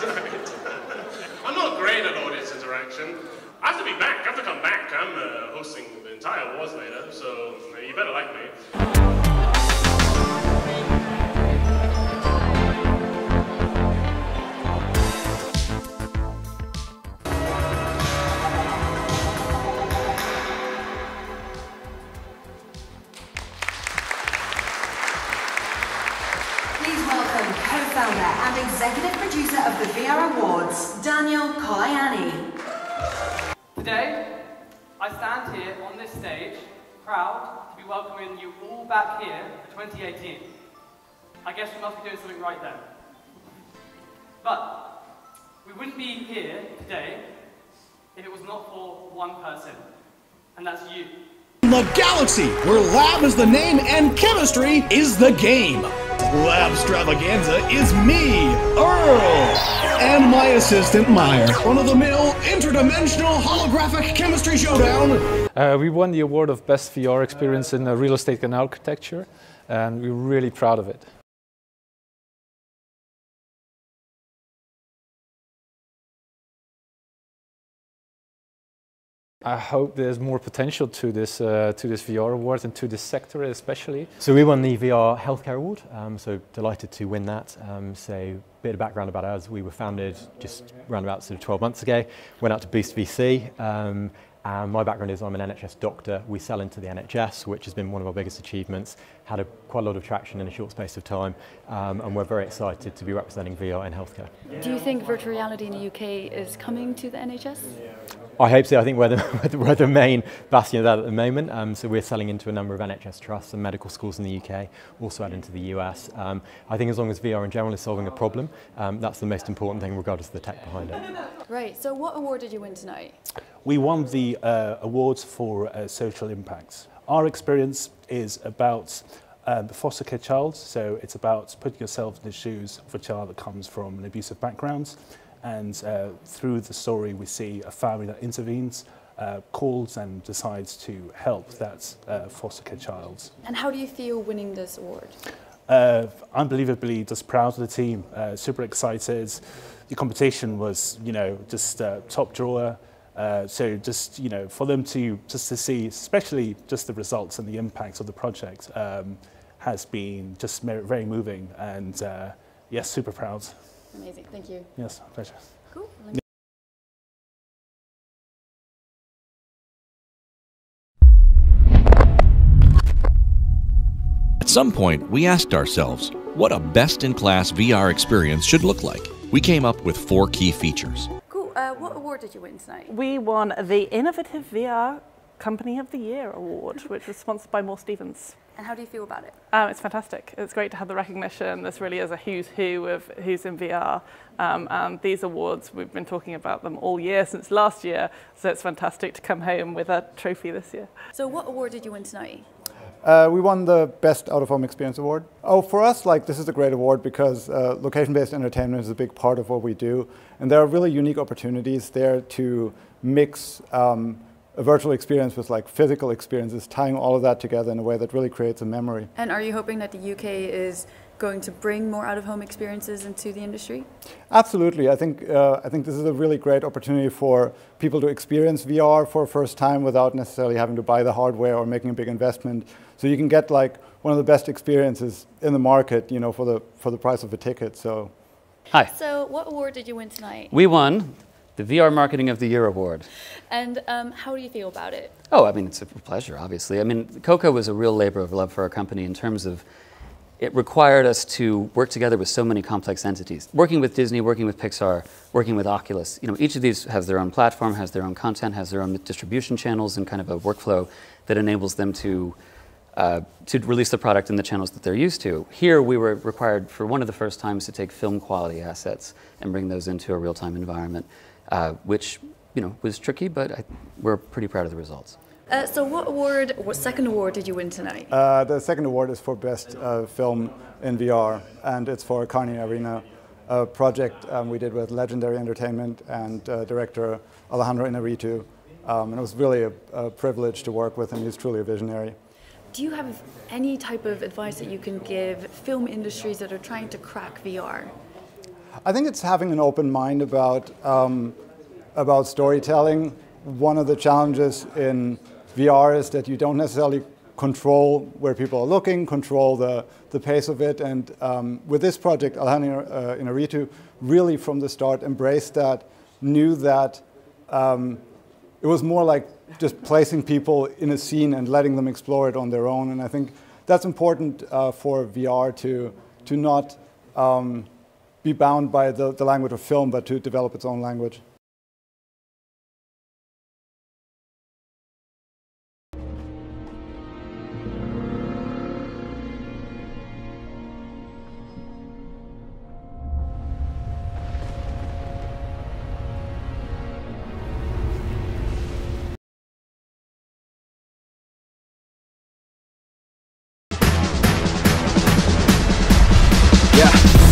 I'm not great at audience interaction. I have to be back. I have to come back. I'm hosting the entire awards later, so you better like me. Please welcome co-founder and executive producer of the VR Awards, Daniel Kolayani. Today, I stand here on this stage, proud to be welcoming you all back here for 2018. I guess we must be doing something right then. But we wouldn't be here today if it was not for one person, and that's you. The galaxy, where lab is the name and chemistry is the game. Labstravaganza is me, Earl, and my assistant Meyer. Run-of-the-mill, interdimensional, holographic chemistry showdown. We won the award of Best VR Experience in Real Estate and Architecture, and we're really proud of it. I hope there's more potential to this VR award and to this sector especially. So we won the VR Healthcare Award, so delighted to win that. So a bit of background about us, we were founded just around about sort of 12 months ago, went out to Boost VC, and my background is I'm an NHS doctor. We sell into the NHS, which has been one of our biggest achievements, had quite a lot of traction in a short space of time, and we're very excited to be representing VR in healthcare. Do you think virtual reality in the UK is coming to the NHS? I hope so. I think we're the main bastion of that at the moment. So we're selling into a number of NHS trusts and medical schools in the UK, also out into the US. I think as long as VR in general is solving a problem, that's the most important thing regardless of the tech behind it. Right, so what award did you win tonight? We won the awards for social impacts. Our experience is about the foster care child, so it's about putting yourself in the shoes of a child that comes from an abusive background. And through the story, we see a family that intervenes, calls and decides to help that foster care child. And how do you feel winning this award? Unbelievably just proud of the team, super excited. The competition was, just top drawer. So just, for them to see, especially just the results and the impacts of the project has been just very moving and yes, super proud. Amazing, thank you. Yes, pleasure. Cool. At some point, we asked ourselves what a best-in-class VR experience should look like. We came up with 4 key features. Cool. What award did you win tonight? We won the Innovative VR Company of the Year Award, which was sponsored by Moore Stephens. And how do you feel about it? It's fantastic. It's great to have the recognition. This really is a who's who of who's in VR. And these awards, we've been talking about them all year since last year. So it's fantastic to come home with a trophy this year. So what award did you win tonight? We won the Best Out-of-Home Experience Award. Oh, for us, this is a great award because location-based entertainment is a big part of what we do. And there are really unique opportunities there to mix a virtual experience with physical experiences, tying all of that together in a way that really creates a memory. And are you hoping that the UK is going to bring more out-of-home experiences into the industry? Absolutely. I think this is a really great opportunity for people to experience VR for a first time without necessarily having to buy the hardware or making a big investment. So you can get one of the best experiences in the market, for the price of a ticket. So. Hi. So what award did you win tonight? We won the VR Marketing of the Year Award. And how do you feel about it? Oh, I mean, it's a pleasure, obviously. I mean, Coco was a real labor of love for our company in terms of it required us to work together with so many complex entities. Working with Disney, working with Pixar, working with Oculus. Each of these has their own platform, has their own content, has their own distribution channels and kind of a workflow that enables them to release the product in the channels that they're used to. Here we were required for one of the first times to take film quality assets and bring those into a real-time environment, which was tricky, but we're pretty proud of the results. So what second award did you win tonight? The second award is for Best Film in VR, and it's for Carney Arena, a project we did with Legendary Entertainment and director Alejandro Inarritu. And it was really a privilege to work with him. He's truly a visionary. Do you have any type of advice that you can give film industries that are trying to crack VR? I think it's having an open mind about storytelling. One of the challenges in VR is that you don't necessarily control where people are looking, control the pace of it. And with this project, Alejandro Inarritu really from the start embraced that, knew that it was more like just placing people in a scene and letting them explore it on their own. And I think that's important for VR to not be bound by the language of film, but to develop its own language.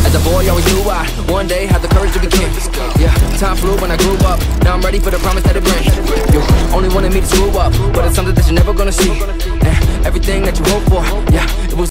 As a boy, always knew I one day had the courage to be king. Yeah, time flew when I grew up. Now I'm ready for the promise that it brings. You only wanted me to screw up, but it's something that you're never gonna see. And everything that you hope for, yeah, it was.